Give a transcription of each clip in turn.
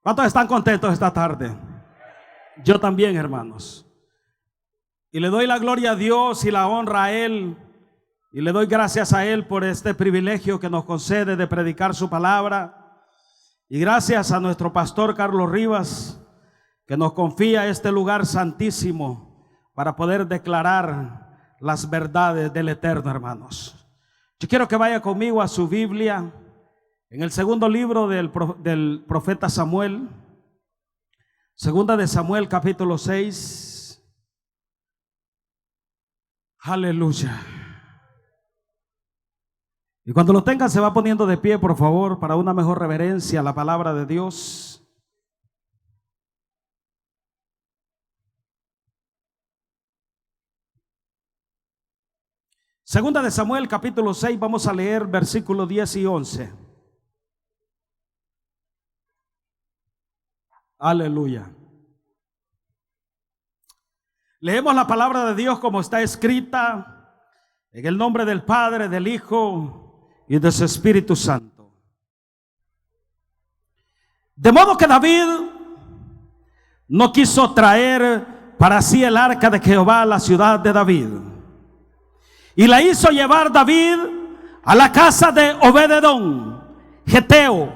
¿Cuántos están contentos esta tarde? Yo también, hermanos. Y le doy la gloria a Dios y la honra a Él. Y le doy gracias a Él por este privilegio que nos concede de predicar su palabra. Y gracias a nuestro pastor Carlos Rivas, que nos confía este lugar santísimo para poder declarar las verdades del Eterno, hermanos. Yo quiero que vaya conmigo a su Biblia, en el segundo libro del profeta Samuel, segunda de Samuel, capítulo 6. Aleluya. Y cuando lo tengan se va poniendo de pie, por favor, para una mejor reverencia a la palabra de Dios. Segunda de Samuel, capítulo 6, vamos a leer versículos 10 y 11. Aleluya. Leemos la palabra de Dios como está escrita, en el nombre del Padre, del Hijo y de su Espíritu Santo. De modo que David no quiso traer para sí el arca de Jehová a la ciudad de David, y la hizo llevar David a la casa de Obed-edom, geteo.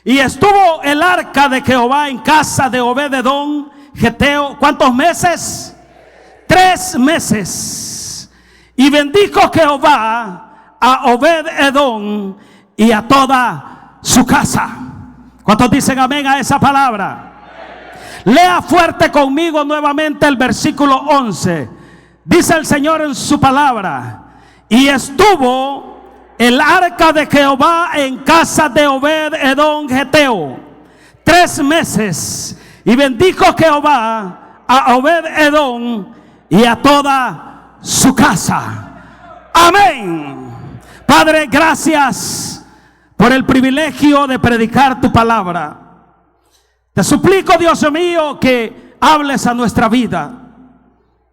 Y estuvo el arca de Jehová en casa de Obed-edom, geteo. ¿Cuántos meses? 3 meses. Y bendijo Jehová a Obed-edom y a toda su casa. ¿Cuántos dicen amén a esa palabra? Lea fuerte conmigo nuevamente el versículo 11. Dice el Señor en su palabra: y estuvo el arca de Jehová en casa de Obed-edom, geteo, 3 meses. Y bendijo Jehová a Obed-edom y a toda su casa. Amén. Padre, gracias por el privilegio de predicar tu palabra. Te suplico, Dios mío, que hables a nuestra vida.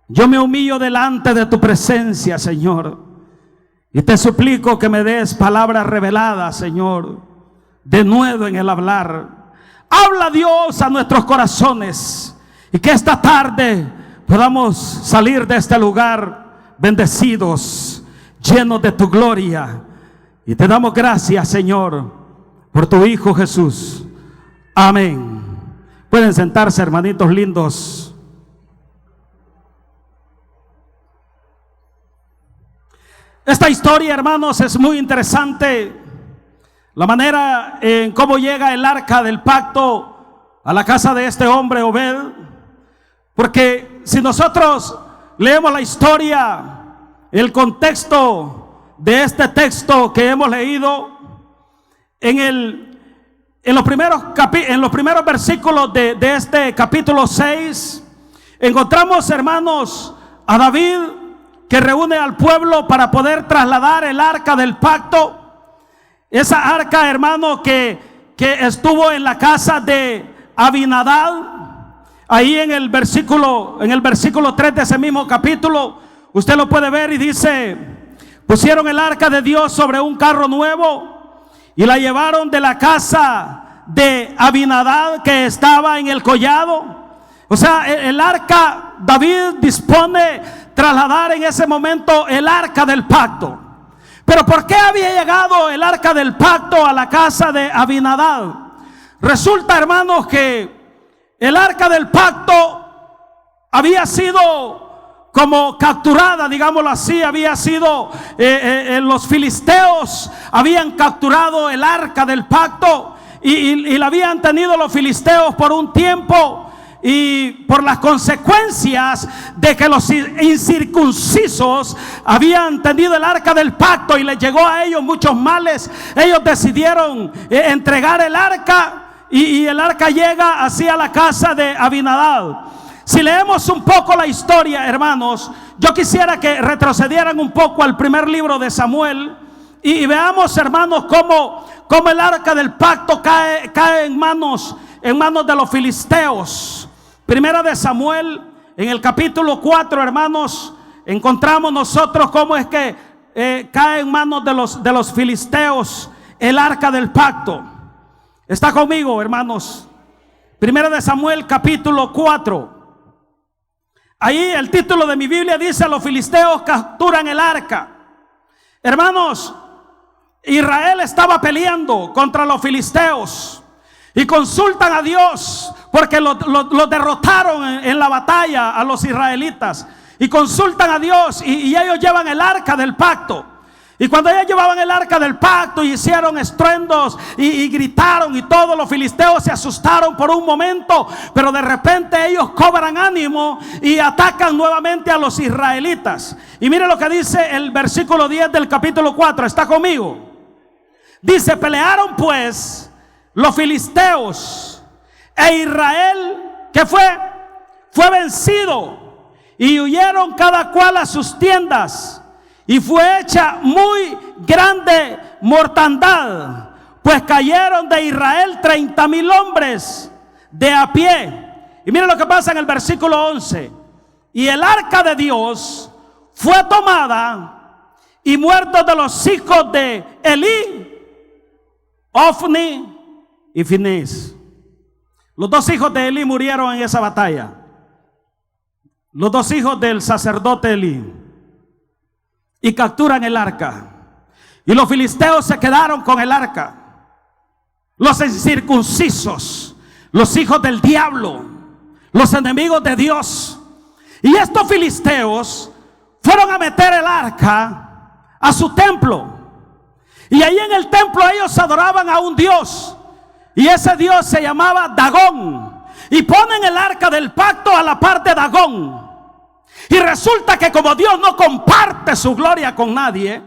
Yo me humillo delante de tu presencia, Señor, y te suplico que me des palabras reveladas, Señor, de nuevo en el hablar. Habla, Dios, a nuestros corazones, y que esta tarde podamos salir de este lugar bendecidos, llenos de tu gloria. Y te damos gracias, Señor, por tu Hijo Jesús. Amén. Pueden sentarse, hermanitos lindos. Esta historia, hermanos, es muy interesante. La manera en cómo llega el arca del pacto a la casa de este hombre Obed. Porque si nosotros leemos la historia, el contexto de este texto que hemos leído, en los primeros versículos de este capítulo 6, encontramos, hermanos, a David, que reúne al pueblo para poder trasladar el arca del pacto. Esa arca, hermano, que estuvo en la casa de Abinadab. Ahí en el versículo 3 de ese mismo capítulo, usted lo puede ver y dice: pusieron el arca de Dios sobre un carro nuevo y la llevaron de la casa de Abinadab, que estaba en el collado. O sea, el arca, David dispone trasladar en ese momento el arca del pacto. Pero ¿por qué había llegado el arca del pacto a la casa de Abinadab? Resulta, hermanos, que el arca del pacto había sido como capturada, digámoslo así. Había sido, los filisteos habían capturado el arca del pacto y la habían tenido los filisteos por un tiempo. Y por las consecuencias de que los incircuncisos habían tenido el arca del pacto y les llegó a ellos muchos males, ellos decidieron entregar el arca, y el arca llega así a la casa de Abinadab. Si leemos un poco la historia, hermanos, yo quisiera que retrocedieran un poco al primer libro de Samuel y veamos, hermanos, cómo el arca del pacto cae en manos de los filisteos. Primera de Samuel, en el capítulo 4, hermanos, encontramos nosotros cómo es que cae en manos de los filisteos el arca del pacto. Está conmigo, hermanos. Primera de Samuel, capítulo 4. Ahí el título de mi Biblia dice: los filisteos capturan el arca. Hermanos, Israel estaba peleando contra los filisteos y consultan a Dios porque los derrotaron en la batalla a los israelitas. Y consultan a Dios y ellos llevan el arca del pacto. Y cuando ellos llevaban el arca del pacto y hicieron estruendos y gritaron y todos los filisteos se asustaron por un momento, pero de repente ellos cobran ánimo y atacan nuevamente a los israelitas. Y mire lo que dice el versículo 10 del capítulo 4. ¿Está conmigo? Dice: pelearon pues los filisteos e Israel, ¿qué fue? Fue vencido y huyeron cada cual a sus tiendas. Y fue hecha muy grande mortandad, pues cayeron de Israel 30,000 hombres de a pie. Y miren lo que pasa en el versículo 11. Y el arca de Dios fue tomada, y muertos de los hijos de Elí, Ofni y Finés. Los dos hijos de Elí murieron en esa batalla. Los dos hijos del sacerdote Elí. Y capturan el arca. Y los filisteos se quedaron con el arca. Los incircuncisos, los hijos del diablo, los enemigos de Dios. Y estos filisteos fueron a meter el arca a su templo. Y ahí en el templo ellos adoraban a un Dios. Y ese Dios se llamaba Dagón. Y ponen el arca del pacto a la par de Dagón. Y resulta que como Dios no comparte su gloria con nadie,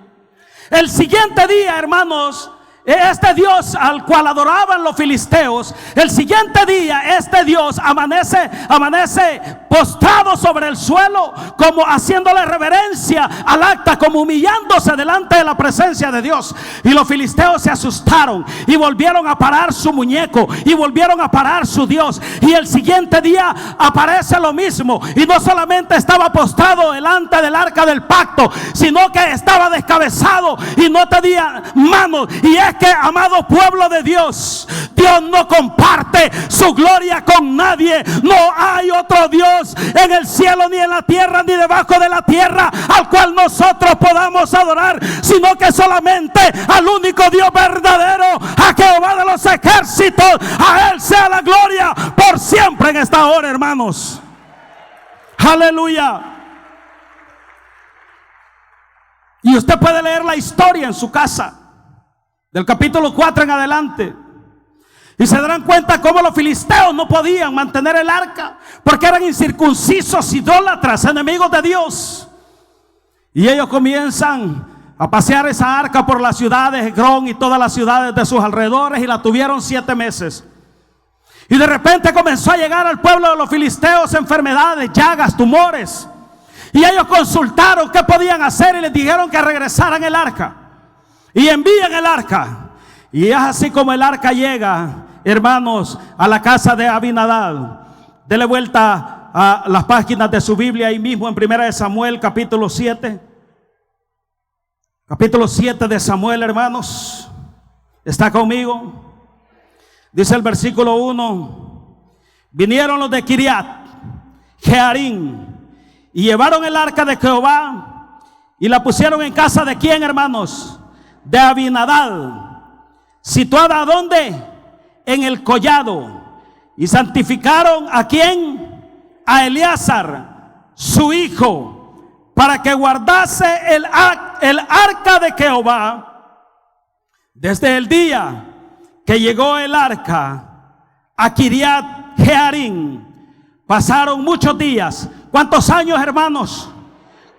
el siguiente día, hermanos, este Dios al cual adoraban los filisteos, el siguiente día este Dios amanece postrado sobre el suelo, como haciéndole reverencia al acta, como humillándose delante de la presencia de Dios. Y los filisteos se asustaron y volvieron a parar su muñeco y volvieron a parar su Dios. Y el siguiente día aparece lo mismo, y no solamente estaba postrado delante del arca del pacto, sino que estaba descabezado y no tenía manos. Y es que, amado pueblo de Dios, Dios no comparte su gloria con nadie. No hay otro Dios en el cielo, ni en la tierra, ni debajo de la tierra, al cual nosotros podamos adorar, sino que solamente al único Dios verdadero, a Jehová de los ejércitos. A Él sea la gloria por siempre en esta hora, hermanos. Aleluya. Y usted puede leer la historia en su casa, del capítulo 4 en adelante, y se darán cuenta cómo los filisteos no podían mantener el arca, porque eran incircuncisos, idólatras, enemigos de Dios. Y ellos comienzan a pasear esa arca por las ciudades de Hebrón y todas las ciudades de sus alrededores, y la tuvieron 7 meses. Y de repente comenzó a llegar al pueblo de los filisteos enfermedades, llagas, tumores. Y ellos consultaron qué podían hacer y les dijeron que regresaran el arca. Y envían el arca. Y es así como el arca llega, hermanos, a la casa de Abinadab. Dele vuelta a las páginas de su Biblia ahí mismo en Primera de Samuel, capítulo 7. Capítulo 7 de Samuel, hermanos. ¿Está conmigo? Dice el versículo 1: vinieron los de Kiriat Jearim y llevaron el arca de Jehová y la pusieron en casa de ¿quién, hermanos? De Abinadab, situada ¿dónde? En el collado. Y santificaron ¿a quién? A Eleazar, su hijo, para que guardase el arca de Jehová. Desde el día que llegó el arca a Kiriat Jearim, pasaron muchos días. ¿Cuántos años, hermanos?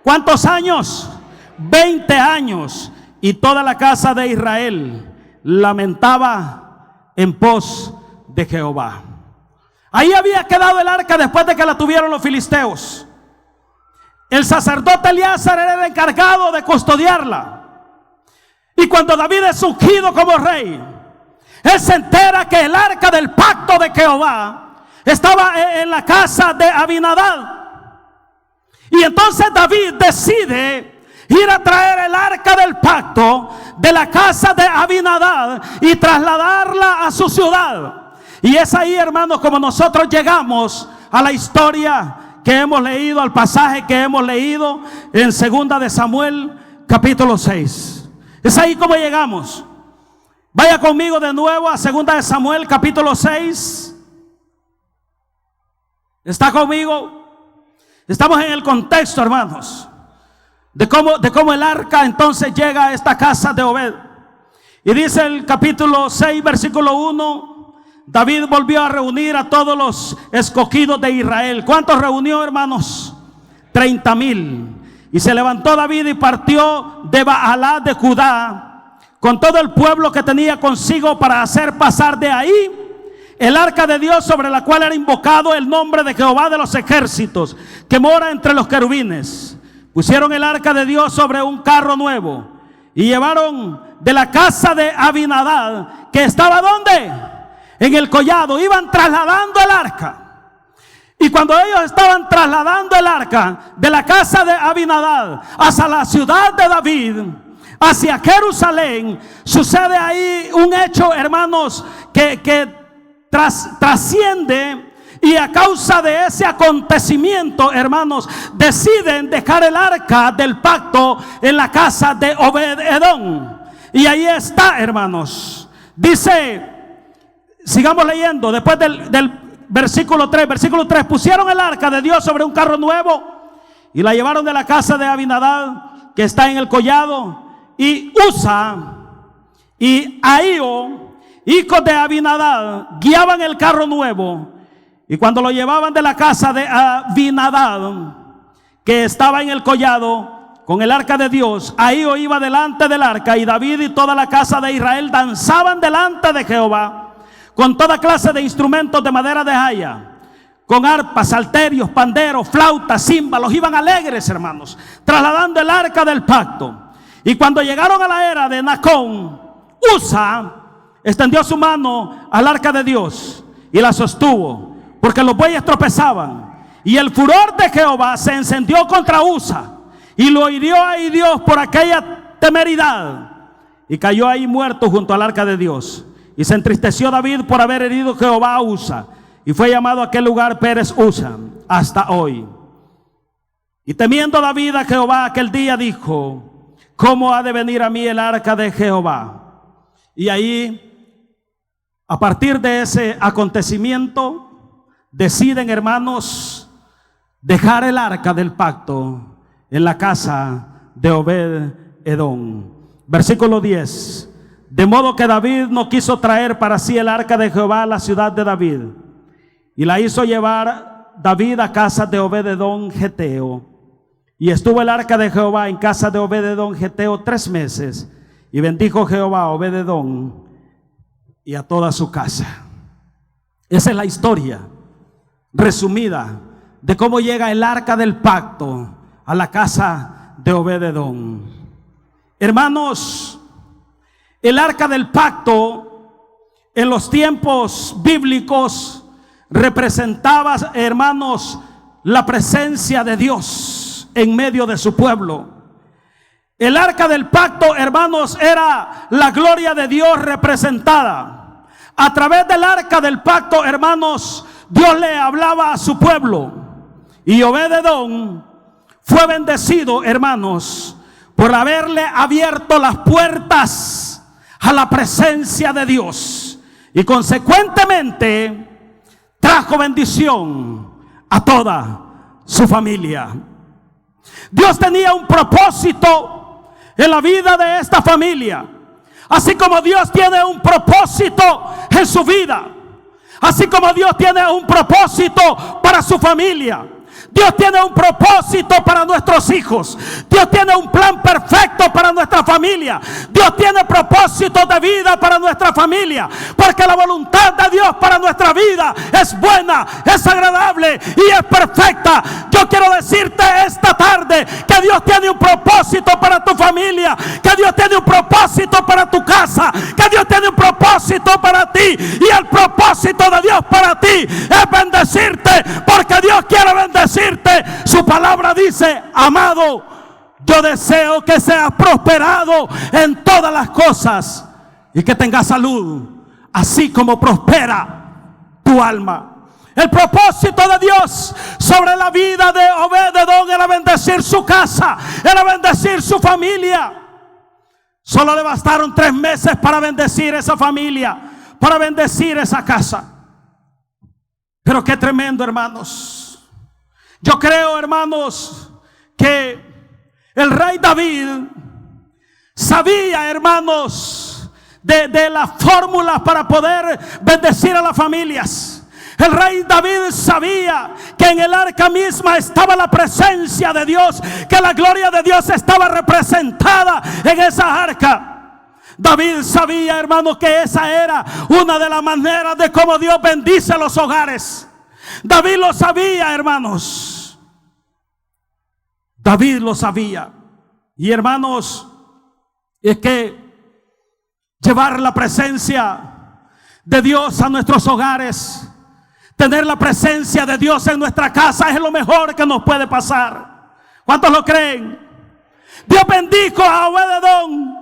¿Cuántos años? 20 años. Y toda la casa de Israel lamentaba en pos de Jehová. Ahí había quedado el arca después de que la tuvieron los filisteos. El sacerdote Eleazar era el encargado de custodiarla. Y cuando David es ungido como rey, él se entera que el arca del pacto de Jehová estaba en la casa de Abinadab. Y entonces David decide ir a traer el arca del pacto de la casa de Abinadab y trasladarla a su ciudad. Y es ahí, hermanos, como nosotros llegamos a la historia que hemos leído, al pasaje que hemos leído en 2 de Samuel capítulo 6. Es ahí como llegamos. Vaya conmigo de nuevo a 2 de Samuel capítulo 6. ¿Está conmigo? Estamos en el contexto, hermanos, de cómo el arca entonces llega a esta casa de Obed. Y dice el capítulo 6 versículo 1: David volvió a reunir a todos los escogidos de Israel. ¿Cuántos reunió, hermanos? 30,000. Y se levantó David y partió de Baalá de Judá con todo el pueblo que tenía consigo para hacer pasar de ahí el arca de Dios, sobre la cual era invocado el nombre de Jehová de los ejércitos, que mora entre los querubines. Pusieron el arca de Dios sobre un carro nuevo y llevaron de la casa de Abinadab, que estaba ¿dónde? En el collado. Iban trasladando el arca. Y cuando ellos estaban trasladando el arca de la casa de Abinadab hacia la ciudad de David, hacia Jerusalén, sucede ahí un hecho, hermanos, que trasciende. Y a causa de ese acontecimiento, hermanos, deciden dejar el arca del pacto en la casa de Obed-Edom. Y ahí está, hermanos. Dice, sigamos leyendo, después del versículo 3. Versículo 3: pusieron el arca de Dios sobre un carro nuevo y la llevaron de la casa de Abinadab, que está en el collado. Y Usa y Ahío, hijos de Abinadab, guiaban el carro nuevo. Y cuando lo llevaban de la casa de Abinadab, que estaba en el collado, con el arca de Dios, Ahío iba delante del arca, y David y toda la casa de Israel danzaban delante de Jehová con toda clase de instrumentos de madera de haya, con arpas, salterios, panderos, flautas, címbalos. Iban alegres, hermanos, trasladando el arca del pacto. Y cuando llegaron a la era de Nacón, Usa extendió su mano al arca de Dios y la sostuvo, porque los bueyes tropezaban. Y el furor de Jehová se encendió contra Usa, y lo hirió ahí Dios por aquella temeridad, y cayó ahí muerto junto al arca de Dios. Y se entristeció David por haber herido Jehová a Usa, y fue llamado aquel lugar Pérez Usa hasta hoy. Y temiendo David a Jehová aquel día, dijo: ¿cómo ha de venir a mí el arca de Jehová? Y ahí, a partir de ese acontecimiento, deciden, hermanos, dejar el arca del pacto en la casa de Obed-Edom. Versículo 10: de modo que David no quiso traer para sí el arca de Jehová a la ciudad de David, y la hizo llevar David a casa de Obed-Edom Geteo. Y estuvo el arca de Jehová en casa de Obed-Edom Geteo 3 meses, y bendijo Jehová a Obed-Edom y a toda su casa. Esa es la historia resumida de cómo llega el arca del pacto a la casa de Obed-Edom. Hermanos, el arca del pacto en los tiempos bíblicos representaba, hermanos, la presencia de Dios en medio de su pueblo. El arca del pacto, hermanos, era la gloria de Dios representada. A través del arca del pacto, hermanos, Dios le hablaba a su pueblo. Y Obed-Edom fue bendecido, hermanos, por haberle abierto las puertas a la presencia de Dios, y consecuentemente trajo bendición a toda su familia. Dios tenía un propósito en la vida de esta familia, así como Dios tiene un propósito en su vida, así como Dios tiene un propósito para su familia. Dios tiene un propósito para nuestros hijos. Dios tiene un plan perfecto para nuestra familia. Dios tiene propósitos de vida para nuestra familia, porque la voluntad de Dios para nuestra vida es buena, es agradable y es perfecta. Yo quiero decirte esta tarde que Dios tiene un propósito para tu familia, que Dios tiene un propósito para tu casa, que Dios tiene un propósito para ti, y el propósito de Dios para ti es bendecirte, porque Dios quiere bendecirte. Su palabra dice: amado, Yo deseo que seas prosperado en todas las cosas y que tengas salud, así como prospera tu alma. El propósito de Dios sobre la vida de Obed-Edom era bendecir su casa, era bendecir su familia. Solo le bastaron 3 meses para bendecir esa familia, para bendecir esa casa. Pero qué tremendo, hermanos. Yo creo, hermanos, que el rey David sabía, hermanos, de las fórmulas para poder bendecir a las familias. El rey David sabía que en el arca misma estaba la presencia de Dios, que la gloria de Dios estaba representada en esa arca. David sabía, hermanos, que esa era una de las maneras de cómo Dios bendice los hogares. David lo sabía, hermanos. David lo sabía. Y hermanos, es que llevar la presencia de Dios a nuestros hogares, tener la presencia de Dios en nuestra casa es lo mejor que nos puede pasar. ¿Cuántos lo creen? Dios bendijo a Obed-Edom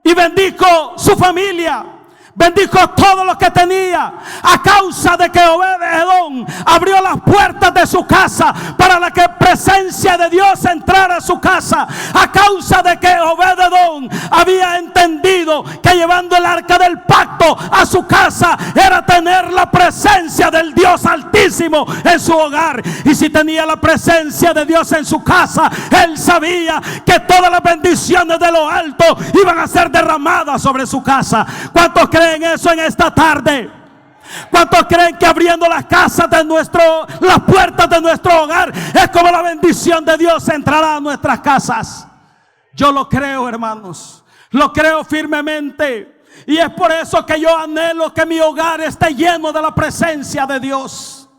y bendijo su familia. Bendijo todo lo que tenía a causa de que Obed-Edom abrió las puertas de su casa para la que presencia de Dios entrara a su casa. A causa de que Obed-Edom había entendido que llevando el arca del pacto a su casa era tener la presencia del Dios Altísimo en su hogar. Y si tenía la presencia de Dios en su casa, él sabía que todas las bendiciones de lo alto iban a ser derramadas sobre su casa. ¿Cuántos creen eso en esta tarde? ¿Cuántos creen que abriendo las casas de las puertas de nuestro hogar es como la bendición de Dios entrará a nuestras casas? Yo lo creo, hermanos, lo creo firmemente, y es por eso que yo anhelo que mi hogar esté lleno de la presencia de Dios.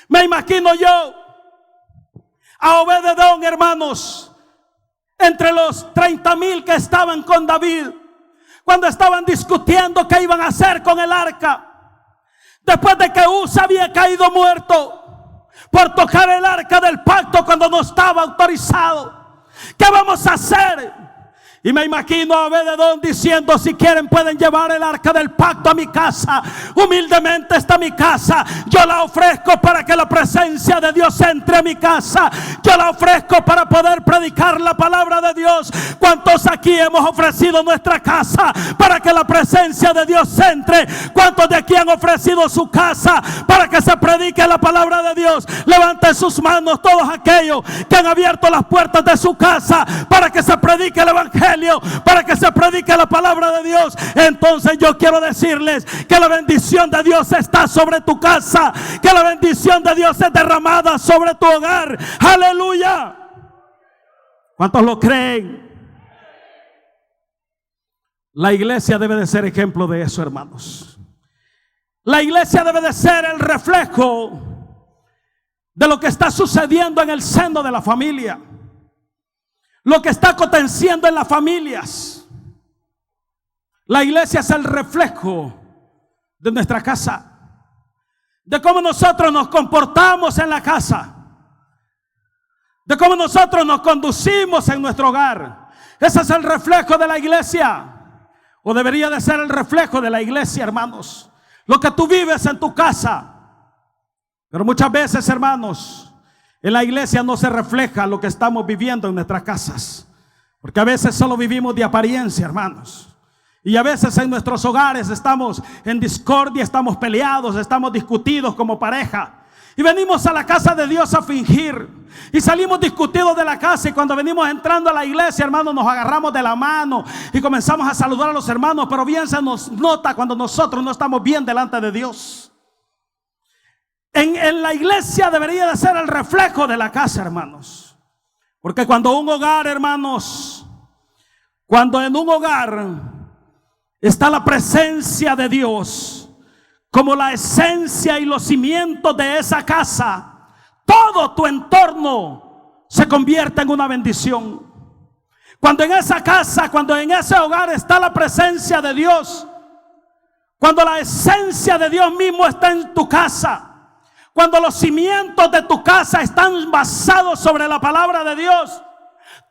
Me imagino yo a Obed-Edom, hermanos, entre los 30,000 que estaban con David, cuando estaban discutiendo qué iban a hacer con el arca, después de que Usa había caído muerto por tocar el arca del pacto cuando no estaba autorizado. ¿Qué vamos a hacer? Y me imagino a Obed-Edom diciendo: si quieren pueden llevar el arca del pacto a mi casa. Humildemente está mi casa. Yo la ofrezco para que la presencia de Dios entre a mi casa. Yo la ofrezco para poder predicar la palabra de Dios. ¿Cuántos aquí hemos ofrecido nuestra casa para que la presencia de Dios entre? ¿Cuántos de aquí han ofrecido su casa para que se predique la palabra de Dios? Levanten sus manos todos aquellos que han abierto las puertas de su casa para que se predique el evangelio, para que se predique la palabra de Dios. Entonces yo quiero decirles que la bendición de Dios está sobre tu casa, que la bendición de Dios es derramada sobre tu hogar. Aleluya. ¿Cuántos lo creen? La iglesia debe de ser ejemplo de eso, hermanos. La iglesia debe de ser el reflejo de lo que está sucediendo en el seno de la familia, lo que está aconteciendo en las familias. La iglesia es el reflejo de nuestra casa, de cómo nosotros nos comportamos en la casa, de cómo nosotros nos conducimos en nuestro hogar. Ese es el reflejo de la iglesia, o debería de ser el reflejo de la iglesia, hermanos. Lo que tú vives en tu casa. Pero muchas veces, hermanos, en la iglesia no se refleja lo que estamos viviendo en nuestras casas, porque a veces solo vivimos de apariencia, hermanos. Y a veces en nuestros hogares estamos en discordia, estamos peleados, estamos discutidos como pareja. Y venimos a la casa de Dios a fingir. Y salimos discutidos de la casa, y cuando venimos entrando a la iglesia, hermanos, nos agarramos de la mano y comenzamos a saludar a los hermanos. Pero bien se nos nota cuando nosotros no estamos bien delante de Dios. En la iglesia debería de ser el reflejo de la casa, hermanos. Porque cuando un hogar, hermanos, cuando en un hogar está la presencia de Dios como la esencia y los cimientos de esa casa, todo tu entorno se convierte en una bendición. Cuando en esa casa, cuando en ese hogar está la presencia de Dios, cuando la esencia de Dios mismo está en tu casa, cuando los cimientos de tu casa están basados sobre la palabra de Dios,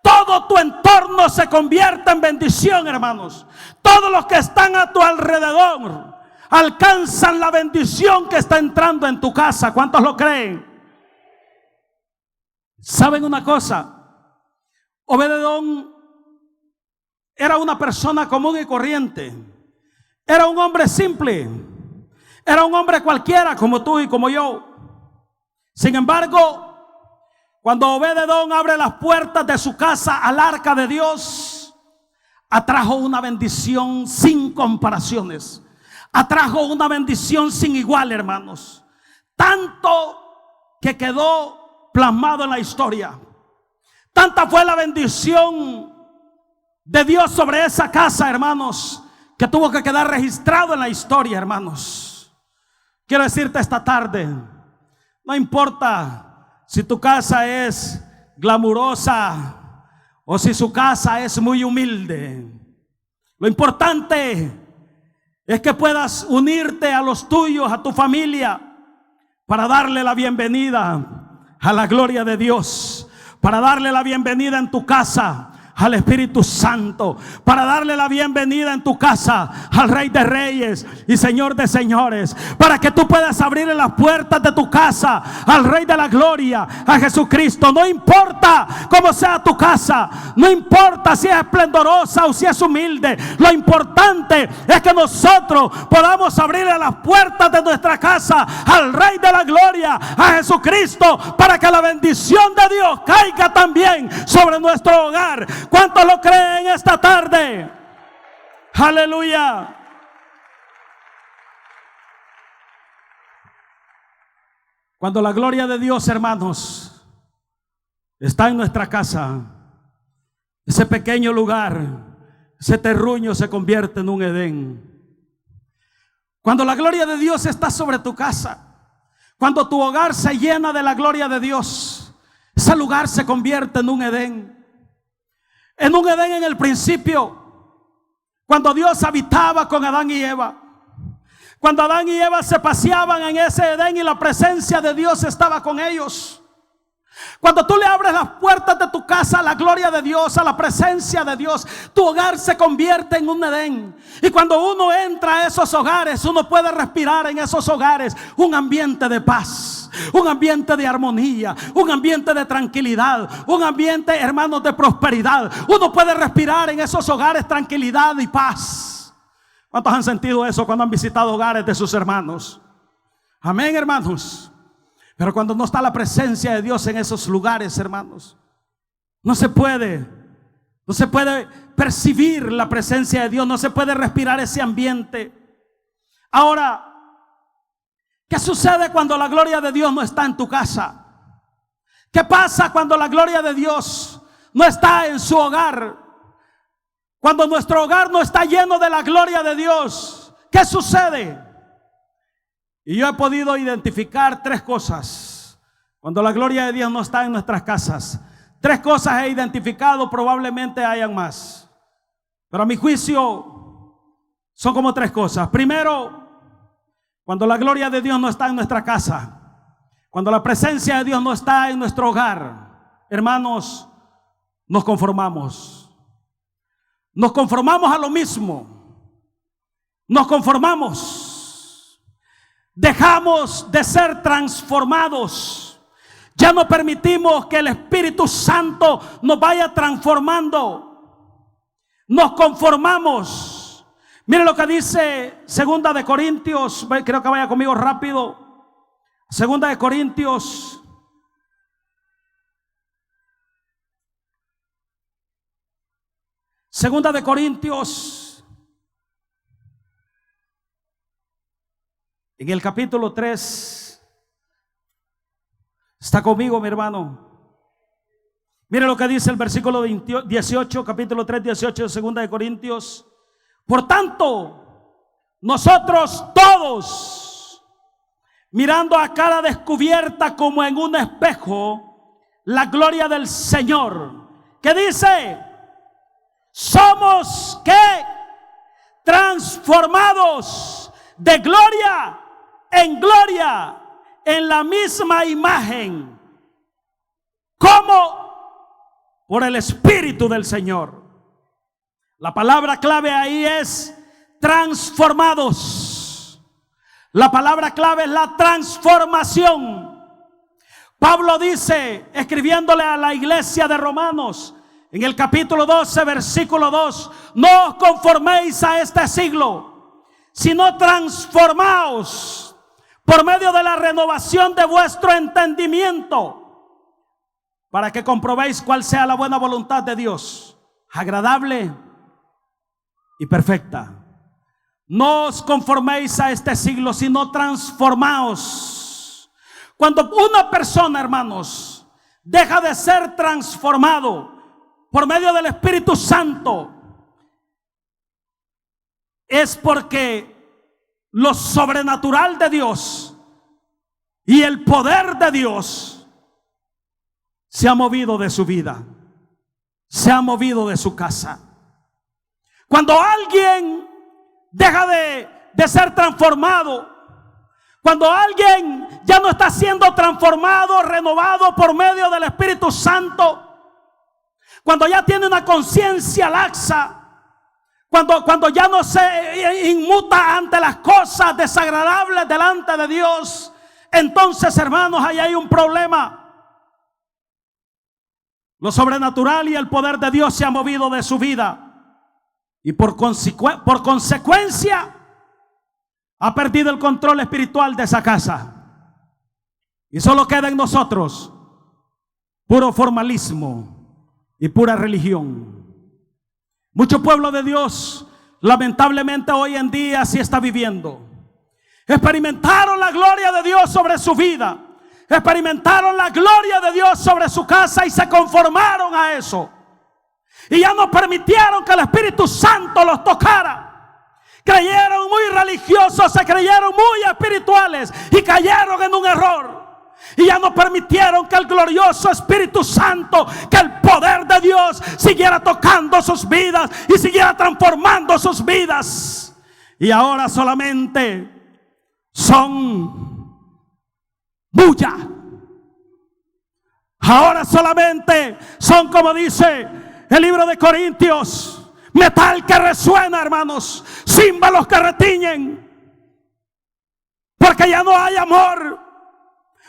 todo tu entorno se convierte en bendición, hermanos. Todos los que están a tu alrededor alcanzan la bendición que está entrando en tu casa. ¿Cuántos lo creen? ¿Saben una cosa? Obed-edom era una persona común y corriente. Era un hombre simple. Era un hombre cualquiera como tú y como yo. Sin embargo, cuando Obed-edom abre las puertas de su casa al arca de Dios, atrajo una bendición sin comparaciones. Atrajo una bendición sin igual, hermanos. Tanto que quedó plasmado en la historia. Tanta fue la bendición de Dios sobre esa casa, hermanos, que tuvo que quedar registrado en la historia, hermanos. Quiero decirte esta tarde, no importa si tu casa es glamurosa o si su casa es muy humilde. Lo importante es que puedas unirte a los tuyos, a tu familia, para darle la bienvenida a la gloria de Dios, para darle la bienvenida en tu casa al Espíritu Santo, para darle la bienvenida en tu casa al Rey de Reyes y Señor de Señores, para que tú puedas abrirle las puertas de tu casa al Rey de la Gloria, a Jesucristo. No importa cómo sea tu casa, no importa si es esplendorosa o si es humilde, lo importante es que nosotros podamos abrirle las puertas de nuestra casa al Rey de la Gloria, a Jesucristo, para que la bendición de Dios caiga también sobre nuestro hogar. ¿Cuántos lo creen esta tarde? Aleluya. Cuando la gloria de Dios, hermanos, está en nuestra casa, ese pequeño lugar, ese terruño se convierte en un Edén. Cuando la gloria de Dios está sobre tu casa, cuando tu hogar se llena de la gloria de Dios, ese lugar se convierte en un Edén. En un Edén en el principio, cuando Dios habitaba con Adán y Eva. Cuando Adán y Eva se paseaban en ese Edén y la presencia de Dios estaba con ellos. Cuando tú le abres las puertas de tu casa a la gloria de Dios, a la presencia de Dios, tu hogar se convierte en un Edén. Y cuando uno entra a esos hogares, uno puede respirar en esos hogares un ambiente de paz, un ambiente de armonía, un ambiente de tranquilidad, un ambiente, hermanos, de prosperidad. Uno puede respirar en esos hogares tranquilidad y paz. ¿Cuántos han sentido eso cuando han visitado hogares de sus hermanos? Amén, hermanos. Pero cuando no está la presencia de Dios en esos lugares, hermanos, no se puede percibir la presencia de Dios, no se puede respirar ese ambiente. Ahora, ¿qué sucede cuando la gloria de Dios no está en tu casa? ¿Qué pasa cuando la gloria de Dios no está en su hogar? Cuando nuestro hogar no está lleno de la gloria de Dios, ¿qué sucede? Y yo he podido identificar tres cosas cuando la gloria de Dios no está en nuestras casas. Tres cosas he identificado, probablemente hayan más, pero a mi juicio son como tres cosas. Primero, cuando la gloria de Dios no está en nuestra casa, cuando la presencia de Dios no está en nuestro hogar, hermanos, nos conformamos. Nos conformamos a lo mismo. Nos conformamos. Dejamos de ser transformados. Ya no permitimos que el Espíritu Santo nos vaya transformando. Nos conformamos. Miren lo que dice 2 de Corintios. Creo que vaya conmigo rápido. 2 de Corintios. Segunda de Corintios. En el capítulo 3, está conmigo, mi hermano. Mire lo que dice el versículo 18, capítulo 3, 18 de Segunda de Corintios. Por tanto, nosotros todos, mirando a cara descubierta como en un espejo, la gloria del Señor. ¿Qué dice? Somos, ¿qué? Transformados de gloria en gloria, en la misma imagen. ¿Cómo? por el Espíritu del Señor. La palabra clave ahí es transformados. La palabra clave es la transformación. Pablo dice, escribiéndole a la iglesia de Romanos, en el capítulo 12, versículo 2, no os conforméis a este siglo, sino transformaos por medio de la renovación de vuestro entendimiento, para que comprobéis cuál sea la buena voluntad de Dios, agradable y perfecta. No os conforméis a este siglo, sino transformaos. Cuando una persona, hermanos, deja de ser transformado por medio del Espíritu Santo, es porque lo sobrenatural de Dios y el poder de Dios se ha movido de su vida, se ha movido de su casa. Cuando alguien deja de ser transformado, cuando alguien ya no está siendo transformado, renovado por medio del Espíritu Santo, cuando ya tiene una conciencia laxa, cuando ya no se inmuta ante las cosas desagradables delante de Dios, entonces, hermanos, ahí hay un problema. Lo sobrenatural y el poder de Dios se ha movido de su vida, y por consecuencia ha perdido el control espiritual de esa casa. Y solo queda en nosotros puro formalismo y pura religión. Mucho pueblo de Dios, lamentablemente, hoy en día sí está viviendo. Experimentaron la gloria de Dios sobre su vida, experimentaron la gloria de Dios sobre su casa y se conformaron a eso. Y ya no permitieron que el Espíritu Santo los tocara. Creyeron muy religiosos, se creyeron muy espirituales y cayeron en un error. Y ya no permitieron que el glorioso Espíritu Santo, que el poder de Dios siguiera tocando sus vidas y siguiera transformando sus vidas. Y ahora solamente son bulla. Ahora solamente son, como dice el libro de Corintios, metal que resuena, hermanos, címbalos que retiñen, porque ya no hay amor,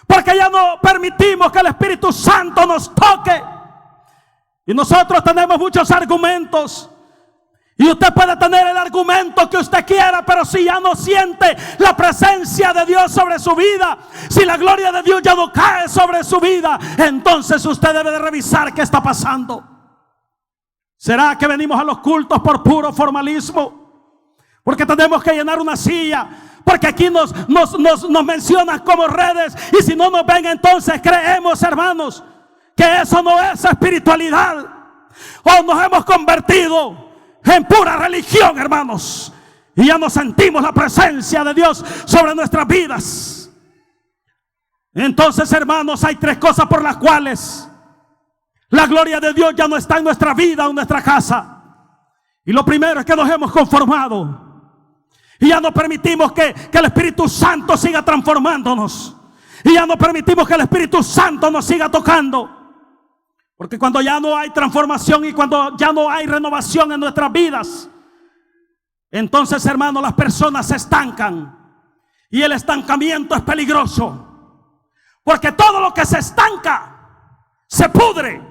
porque ya no permitimos que el Espíritu Santo nos toque. Y nosotros tenemos muchos argumentos, y usted puede tener el argumento que usted quiera, pero si ya no siente la presencia de Dios sobre su vida, si la gloria de Dios ya no cae sobre su vida, entonces usted debe de revisar qué está pasando. ¿Será que venimos a los cultos por puro formalismo? Porque tenemos que llenar una silla, porque aquí nos mencionan como redes, y si no nos ven, entonces creemos, hermanos, que eso no es espiritualidad. O nos hemos convertido en pura religión, hermanos, y ya no sentimos la presencia de Dios sobre nuestras vidas. Entonces, hermanos, hay tres cosas por las cuales la gloria de Dios ya no está en nuestra vida o en nuestra casa. Y lo primero es que nos hemos conformado y ya no permitimos que el Espíritu Santo siga transformándonos, y ya no permitimos que el Espíritu Santo nos siga tocando. Porque cuando ya no hay transformación y cuando ya no hay renovación en nuestras vidas, entonces, hermanos, las personas se estancan, y el estancamiento es peligroso, porque todo lo que se estanca se pudre.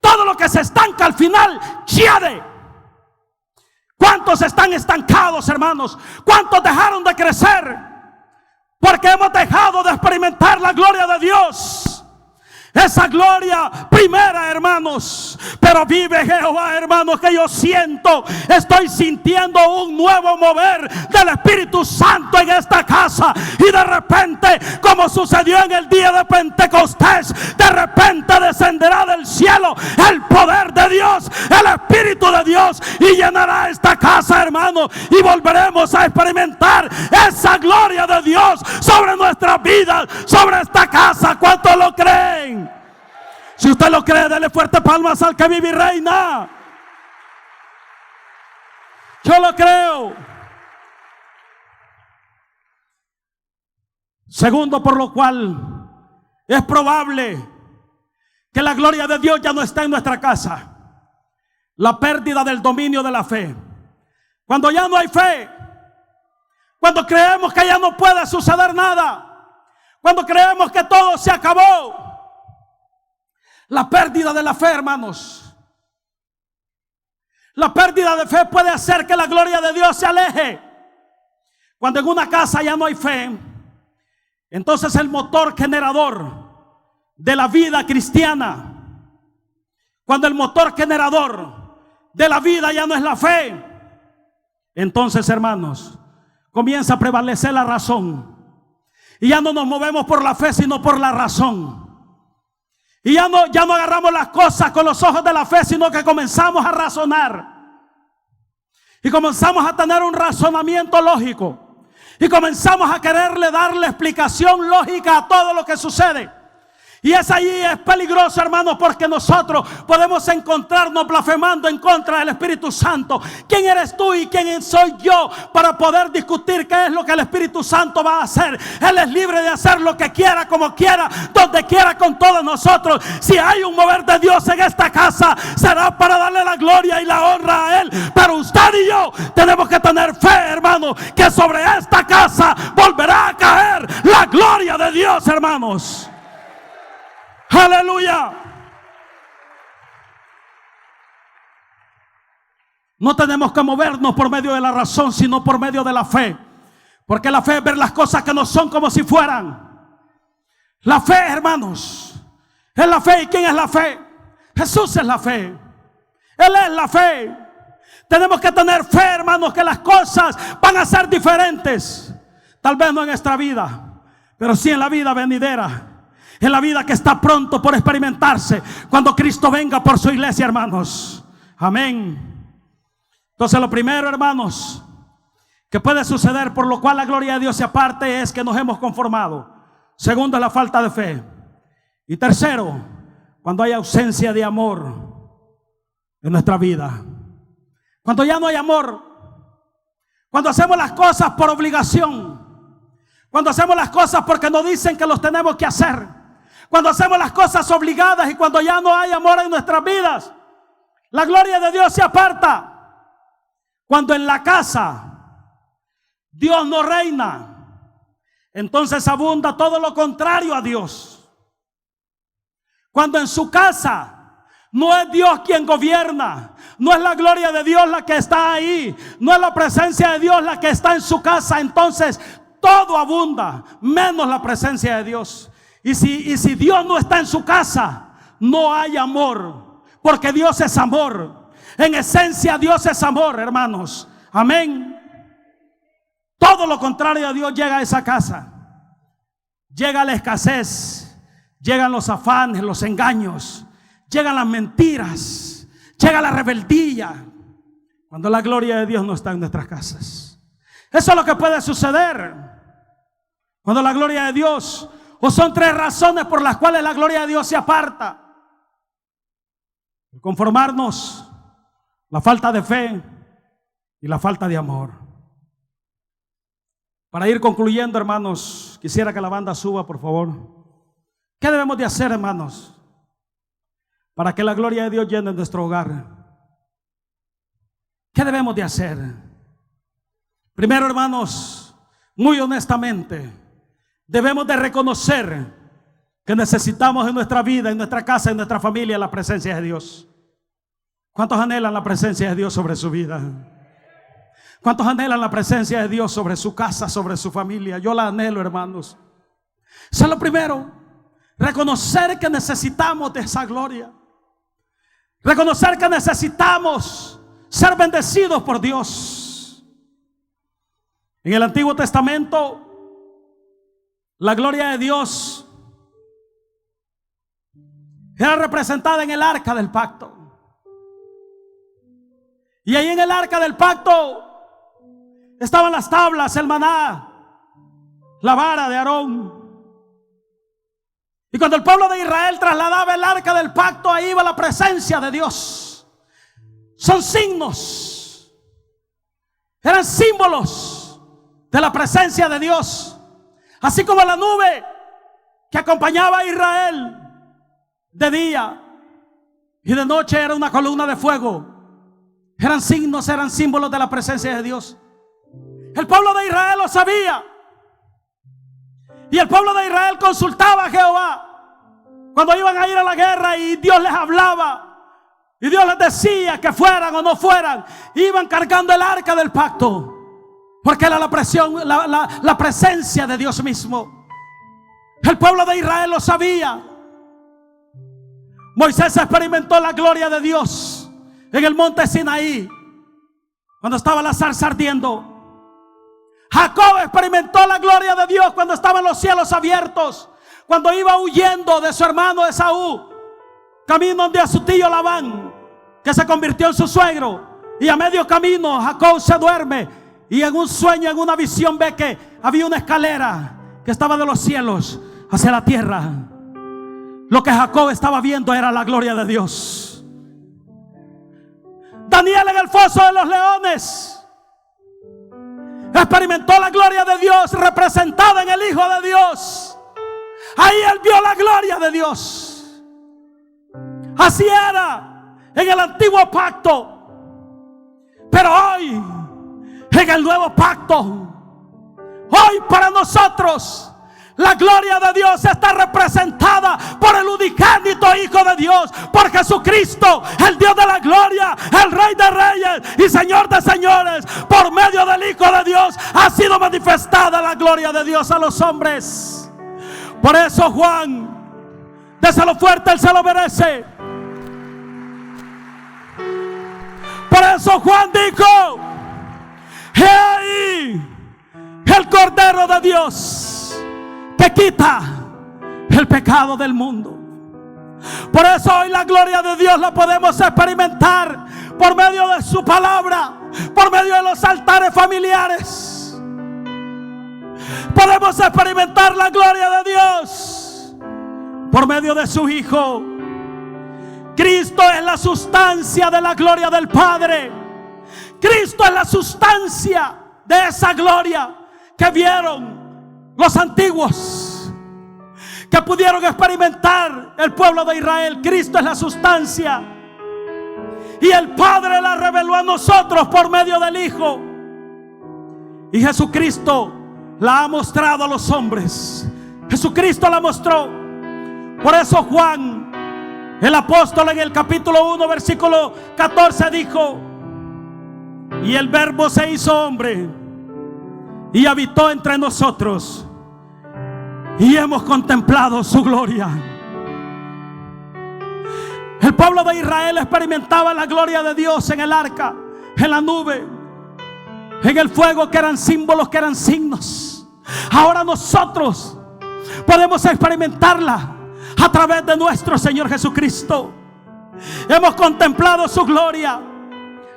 Todo lo que se estanca al final hiede. ¿Cuántos están estancados, hermanos? ¿Cuántos dejaron de crecer? Porque hemos dejado de experimentar la gloria de Dios. Esa gloria primera, hermanos. Pero vive Jehová, hermanos, que yo siento, estoy sintiendo un nuevo mover del Espíritu Santo en esta casa. Y de repente, como sucedió en el día de Pentecostés, de repente descenderá del cielo el poder de Dios, el Espíritu de Dios, y llenará esta casa, hermanos, y volveremos a experimentar esa gloria de Dios sobre nuestras vidas, sobre esta casa. ¿Cuántos lo creen? Si usted lo cree, dele fuerte palmas al que vive y reina. Yo lo creo. Segundo, por lo cual es probable que la gloria de Dios ya no está en nuestra casa? La pérdida del dominio de la fe. Cuando ya no hay fe, cuando creemos que ya no puede suceder nada, cuando creemos que todo se acabó. La pérdida de la fe, hermanos. La pérdida de fe puede hacer que la gloria de Dios se aleje. Cuando en una casa ya no hay fe, entonces el motor generador de la vida cristiana, cuando el motor generador de la vida ya no es la fe, entonces, hermanos, comienza a prevalecer la razón. Y ya no nos movemos por la fe, sino por la razón. Y ya no agarramos las cosas con los ojos de la fe, sino que comenzamos a razonar. Y comenzamos a tener un razonamiento lógico. Y comenzamos a quererle darle explicación lógica a todo lo que sucede. Y es allí, es peligroso, hermanos, porque nosotros podemos encontrarnos blasfemando en contra del Espíritu Santo. ¿Quién eres tú y quién soy yo para poder discutir qué es lo que el Espíritu Santo va a hacer? Él es libre de hacer lo que quiera, como quiera, donde quiera con todos nosotros. Si hay un mover de Dios en esta casa, será para darle la gloria y la honra a Él. Pero usted y yo tenemos que tener fe, hermanos, que sobre esta casa volverá a caer la gloria de Dios, hermanos. Aleluya. No tenemos que movernos por medio de la razón, sino por medio de la fe. Porque la fe es ver las cosas que no son como si fueran. La fe, hermanos, es la fe. ¿Y quién es la fe? Jesús es la fe. Él es la fe. Tenemos que tener fe, hermanos, que las cosas van a ser diferentes. Tal vez no en nuestra vida, pero sí en la vida venidera. En la vida que está pronto por experimentarse cuando Cristo venga por su iglesia, hermanos. Amén. Entonces lo primero, hermanos, que puede suceder por lo cual la gloria de Dios se aparte es que nos hemos conformado. Segundo, es la falta de fe. Y tercero, cuando hay ausencia de amor en nuestra vida. Cuando ya no hay amor. Cuando hacemos las cosas por obligación. Cuando hacemos las cosas porque nos dicen que los tenemos que hacer. Cuando hacemos las cosas obligadas y cuando ya no hay amor en nuestras vidas, la gloria de Dios se aparta. Cuando en la casa Dios no reina, entonces abunda todo lo contrario a Dios. Cuando en su casa no es Dios quien gobierna, no es la gloria de Dios la que está ahí, no es la presencia de Dios la que está en su casa, entonces todo abunda, menos la presencia de Dios. Y si Dios no está en su casa, no hay amor, porque Dios es amor. En esencia Dios es amor, hermanos. Amén. Todo lo contrario a Dios llega a esa casa. Llega la escasez, llegan los afanes, los engaños, llegan las mentiras, llega la rebeldía. Cuando la gloria de Dios no está en nuestras casas. Eso es lo que puede suceder cuando la gloria de Dios... O son tres razones por las cuales la gloria de Dios se aparta. El conformarnos, la falta de fe y la falta de amor. Para ir concluyendo, hermanos, quisiera que la banda suba, por favor. ¿Qué debemos de hacer, hermanos, para que la gloria de Dios llene nuestro hogar? ¿Qué debemos de hacer? Primero, hermanos, muy honestamente, debemos de reconocer que necesitamos en nuestra vida, en nuestra casa, en nuestra familia, la presencia de Dios. ¿Cuántos anhelan la presencia de Dios sobre su vida? ¿Cuántos anhelan la presencia de Dios sobre su casa, sobre su familia? Yo la anhelo, hermanos. Eso es lo primero. Reconocer que necesitamos de esa gloria. Reconocer que necesitamos ser bendecidos por Dios. En el Antiguo Testamento, la gloria de Dios era representada en el arca del pacto. Y ahí en el arca del pacto estaban las tablas, el maná, la vara de Aarón. Y cuando el pueblo de Israel trasladaba el arca del pacto, ahí iba la presencia de Dios. Son signos, eran símbolos de la presencia de Dios. Así como la nube que acompañaba a Israel de día y de noche era una columna de fuego. Eran signos, eran símbolos de la presencia de Dios. El pueblo de Israel lo sabía. Y el pueblo de Israel consultaba a Jehová cuando iban a ir a la guerra, y Dios les hablaba y Dios les decía que fueran o no fueran. Iban cargando el arca del pacto, porque era la presencia de Dios mismo. El pueblo de Israel lo sabía. Moisés experimentó la gloria de Dios en el monte Sinaí, cuando estaba la zarza ardiendo. Jacob experimentó la gloria de Dios cuando estaban los cielos abiertos, cuando iba huyendo de su hermano Esaú, camino donde a su tío Labán, que se convirtió en su suegro. Y a medio camino Jacob se duerme, y en un sueño, en una visión, ve que había una escalera que estaba de los cielos hacia la tierra. Lo que Jacob estaba viendo era la gloria de Dios. Daniel en el foso de los leones experimentó la gloria de Dios representada en el Hijo de Dios. Ahí él vio la gloria de Dios. Así era en el antiguo pacto. Pero hoy, en el nuevo pacto, hoy para nosotros, la gloria de Dios está representada por el unigénito Hijo de Dios, por Jesucristo, el Dios de la gloria, el Rey de reyes y Señor de señores. Por medio del Hijo de Dios ha sido manifestada la gloria de Dios a los hombres. Por eso Juan, déselo fuerte, él se lo merece. Por eso Juan dijo: he ahí el Cordero de Dios que quita el pecado del mundo. Por eso hoy la gloria de Dios la podemos experimentar por medio de su palabra, por medio de los altares familiares. Podemos experimentar la gloria de Dios por medio de su Hijo. Cristo es la sustancia de la gloria del Padre. Cristo es la sustancia de esa gloria que vieron los antiguos, que pudieron experimentar el pueblo de Israel. Cristo es la sustancia, y el Padre la reveló a nosotros por medio del Hijo, y Jesucristo la ha mostrado a los hombres. Jesucristo la mostró. Por eso Juan, el apóstol, en el capítulo 1 versículo 14 dijo: y el Verbo se hizo hombre y habitó entre nosotros, y hemos contemplado su gloria. El pueblo de Israel experimentaba la gloria de Dios en el arca, en la nube, en el fuego, que eran símbolos, que eran signos. Ahora nosotros podemos experimentarla a través de nuestro Señor Jesucristo. Hemos contemplado su gloria,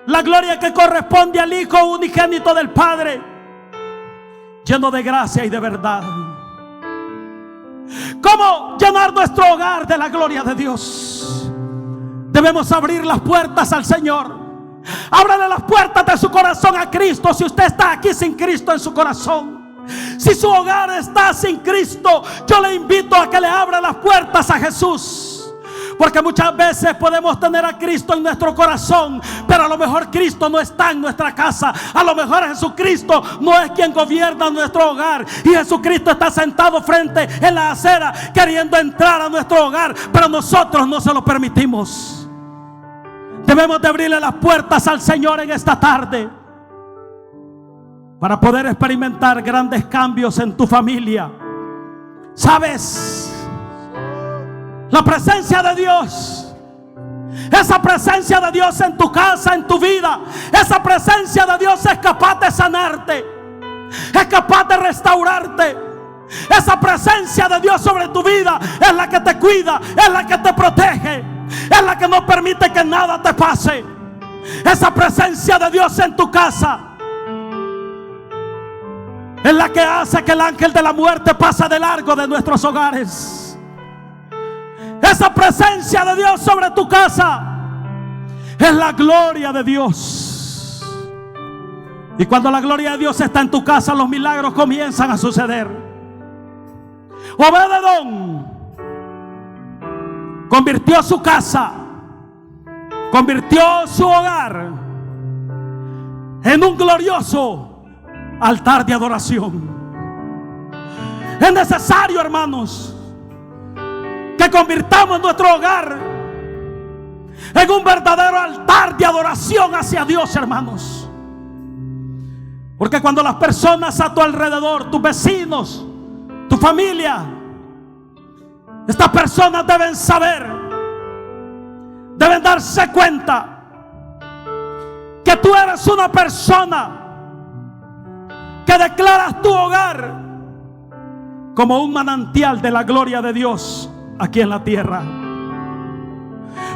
la gloria que corresponde al Hijo unigénito del Padre, lleno de gracia y de verdad. ¿Cómo llenar nuestro hogar de la gloria de Dios? Debemos abrir las puertas al Señor. Ábrale las puertas de su corazón a Cristo. Si usted está aquí sin Cristo en su corazón, si su hogar está sin Cristo, yo le invito a que le abra las puertas a Jesús. Porque muchas veces podemos tener a Cristo en nuestro corazón, pero a lo mejor Cristo no está en nuestra casa. A lo mejor Jesucristo no es quien gobierna nuestro hogar, y Jesucristo está sentado frente en la acera queriendo entrar a nuestro hogar, pero nosotros no se lo permitimos. Debemos de abrirle las puertas al Señor en esta tarde para poder experimentar grandes cambios en tu familia. ¿Sabes? La presencia de Dios, esa presencia de Dios en tu casa, en tu vida, esa presencia de Dios es capaz de sanarte, es capaz de restaurarte. Esa presencia de Dios sobre tu vida es la que te cuida, es la que te protege, es la que no permite que nada te pase. Esa presencia de Dios en tu casa es la que hace que el ángel de la muerte pase de largo de nuestros hogares. Esa presencia de Dios sobre tu casa es la gloria de Dios. Y cuando la gloria de Dios está en tu casa, los milagros comienzan a suceder. Obed-Edom convirtió su casa, convirtió su hogar en un glorioso altar de adoración. Es necesario, hermanos, que convirtamos nuestro hogar en un verdadero altar de adoración hacia Dios, hermanos. Porque cuando las personas a tu alrededor, tus vecinos, tu familia, estas personas deben saber, deben darse cuenta que tú eres una persona que declaras tu hogar como un manantial de la gloria de Dios aquí en la tierra.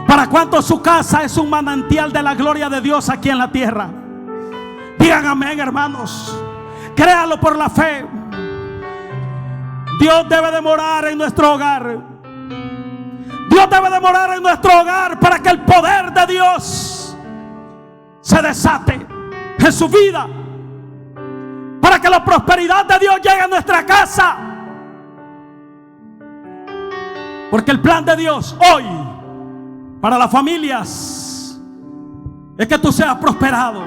¿Para cuántos su casa es un manantial de la gloria de Dios aquí en la tierra? Digan amén, hermanos. Créalo por la fe. Dios debe de morar en nuestro hogar. Dios debe de morar en nuestro hogar para que el poder de Dios se desate en su vida, para que la prosperidad de Dios llegue a nuestra casa. Porque el plan de Dios hoy para las familias es que tú seas prosperado,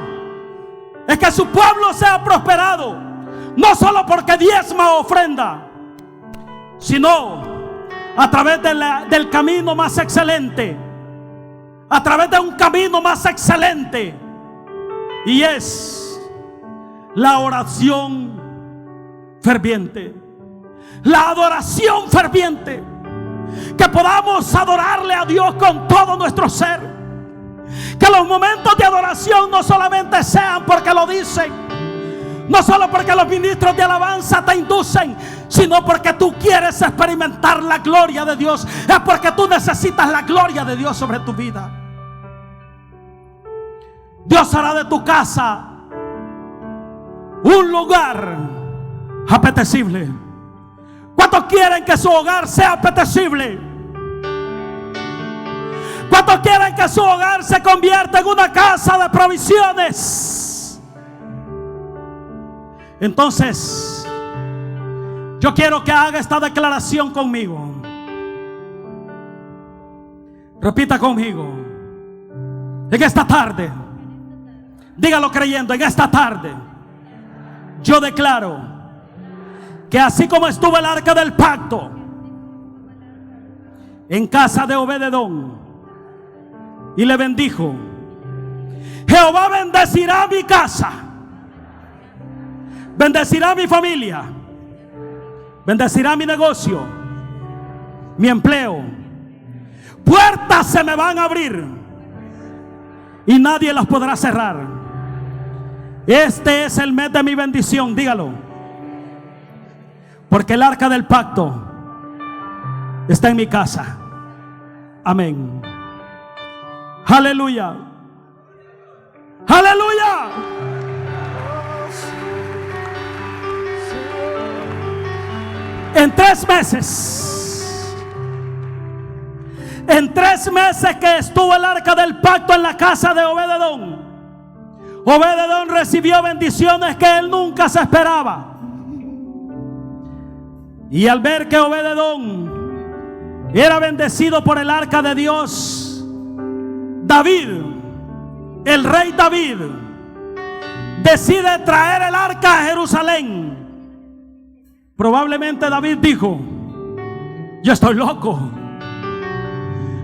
es que su pueblo sea prosperado, no solo porque diezma o ofrenda, sino a través del camino más excelente, a través de un camino más excelente, y es la oración ferviente, la adoración ferviente. Que podamos adorarle a Dios con todo nuestro ser. Que los momentos de adoración no solamente sean porque lo dicen, no solo porque los ministros de alabanza te inducen, sino porque tú quieres experimentar la gloria de Dios. Es porque tú necesitas la gloria de Dios sobre tu vida. Dios hará de tu casa un lugar apetecible. ¿Cuántos quieren que su hogar sea apetecible? ¿Cuántos quieren que su hogar se convierta en una casa de provisiones? Entonces, yo quiero que haga esta declaración conmigo. Repita conmigo. En esta tarde, dígalo creyendo, en esta tarde, yo declaro que así como estuvo el arca del pacto en casa de Obed-edom y le bendijo, Jehová bendecirá mi casa, bendecirá mi familia, bendecirá mi negocio, mi empleo. Puertas se me van a abrir y nadie las podrá cerrar. Este es el mes de mi bendición, dígalo. Porque el arca del pacto está en mi casa. Amén. Aleluya. Aleluya. En 3 meses que estuvo el arca del pacto en la casa de Obed-edom, Obed-edom recibió bendiciones que él nunca se esperaba. Y al ver que Obed-edom era bendecido por el arca de Dios, David, el rey David, decide traer el arca a Jerusalén. Probablemente David dijo: yo estoy loco.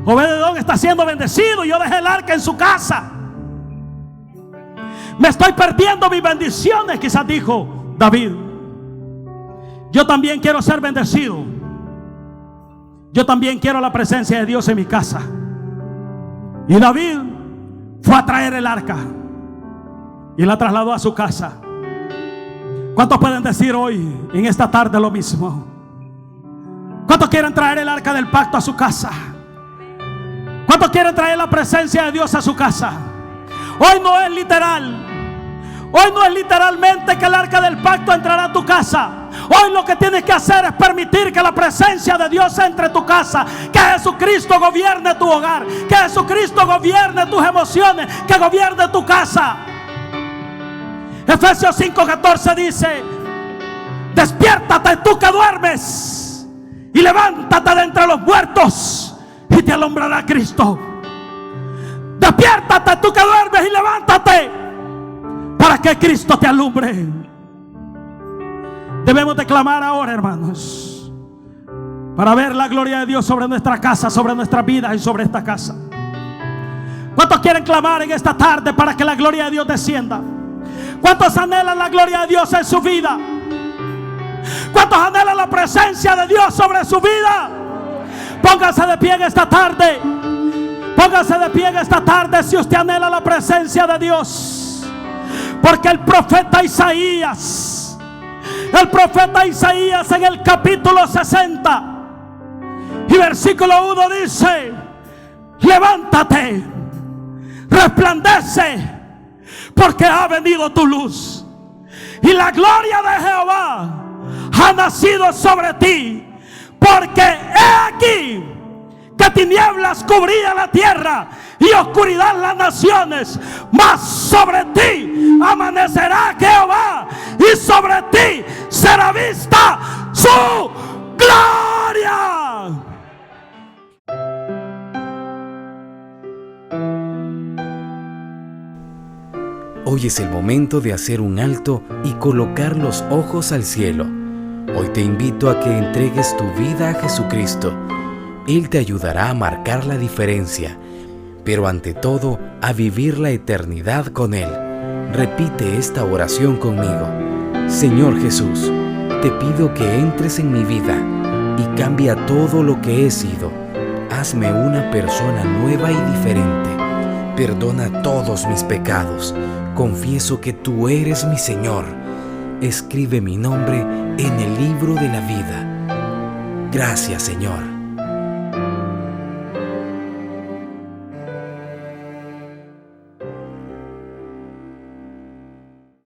Obed-edom está siendo bendecido y yo dejé el arca en su casa. Me estoy perdiendo mis bendiciones, quizás dijo David. Yo también quiero ser bendecido. Yo también quiero la presencia de Dios en mi casa. Y David fue a traer el arca y la trasladó a su casa. ¿Cuántos pueden decir hoy, en esta tarde, lo mismo? ¿Cuántos quieren traer el arca del pacto a su casa? ¿Cuántos quieren traer la presencia de Dios a su casa? Hoy no es literal. Hoy no es literalmente que el arca del pacto entrará a tu casa. Hoy lo que tienes que hacer es permitir que la presencia de Dios entre a tu casa. Que Jesucristo gobierne tu hogar. Que Jesucristo gobierne tus emociones. Que gobierne tu casa. Efesios 5:14 dice: despiértate tú que duermes y levántate de entre los muertos, y te alumbrará Cristo. Despiértate tú que duermes y levántate para que Cristo te alumbre. Debemos de clamar ahora, hermanos, para ver la gloria de Dios sobre nuestra casa, sobre nuestras vidas y sobre esta casa. ¿Cuántos quieren clamar en esta tarde para que la gloria de Dios descienda? ¿Cuántos anhelan la gloria de Dios en su vida? ¿Cuántos anhelan la presencia de Dios sobre su vida? Póngase de pie en esta tarde. Póngase de pie en esta tarde si usted anhela la presencia de Dios. Porque el profeta Isaías en el capítulo 60 y versículo 1 dice: levántate, resplandece, porque ha venido tu luz y la gloria de Jehová ha nacido sobre ti. Porque he aquí que tinieblas cubrían la tierra y oscuridad las naciones, mas sobre ti amanecerá Jehová y sobre ti será vista su gloria. Hoy es el momento de hacer un alto y colocar los ojos al cielo. Hoy te invito a que entregues tu vida a Jesucristo. Él te ayudará a marcar la diferencia, pero ante todo a vivir la eternidad con Él. Repite esta oración conmigo. Señor Jesús, te pido que entres en mi vida y cambia todo lo que he sido. Hazme una persona nueva y diferente. Perdona todos mis pecados. Confieso que tú eres mi Señor. Escribe mi nombre en el libro de la vida. Gracias, Señor.